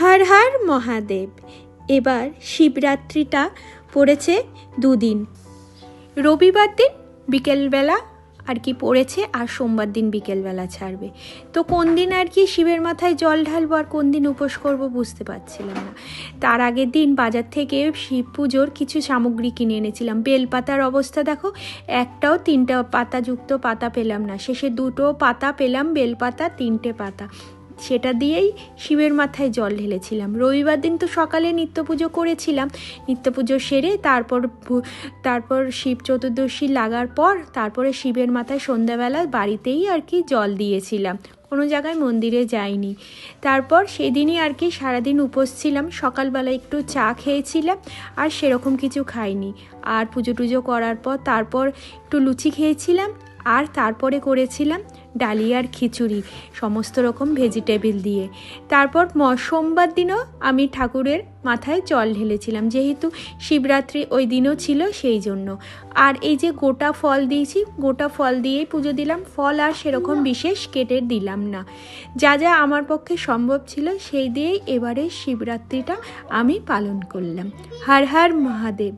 হর হর মহাদেব। এবার শিবরাত্রিটা পড়েছে দুদিন, রবিবার দিন বিকেলবেলা আর কি পড়েছে, আর সোমবার দিন বিকেলবেলা ছাড়বে। তো কোন দিন আর কি শিবের মাথায় জল ঢালবো আর কোন দিন উপোস করবো বুঝতে পারছিলাম না। তার আগের দিন বাজার থেকে শিব পুজোর কিছু সামগ্রী কিনে এনেছিলাম। বেলপাতার অবস্থা দেখো, একটাও 3টা পাতাযুক্ত পাতা পেলাম না, শেষে 2টো পাতা পেলাম, বেলপাতা 3টে পাতা। সেটা দিয়েই শিবের মাথায় জল ঢেলেছিলাম। রবিবার দিন তো সকালে নিত্য পুজো করেছিলাম, নিত্য পুজো সেরে তারপর শিব চতুর্দশী লাগার পর তারপরে শিবের মাথায় সন্ধ্যাবেলা বাড়িতেই আর কি জল দিয়েছিলাম, কোনো জায়গায় মন্দিরে যাইনি। তারপর সেদিনই আর কি সারাদিন উপোস ছিলাম। সকালবেলা একটু চা খেয়েছিলাম, আর সেরকম কিছু খাইনি। আর পুজো টুজো করার পর তারপর একটু লুচি খেয়েছিলাম, আর তারপরে করেছিলাম ডালিয়ার খিচুড়ি সমস্ত রকম ভেজিটেবিল দিয়ে। তারপর সোমবার দিনও আমি ঠাকুরের মাথায় জল ঢেলেছিলাম, যেহেতু শিবরাত্রি ওই দিনও ছিল সেই জন্য। আর এই যে গোটা ফল দিয়েছি, গোটা ফল দিয়েই পুজো দিলাম। ফল আর সেরকম বিশেষ কেটে দিলাম না, যা যা আমার পক্ষে সম্ভব ছিল সেই দিয়েই এবারে শিবরাত্রিটা আমি পালন করলাম। হর হর মহাদেব।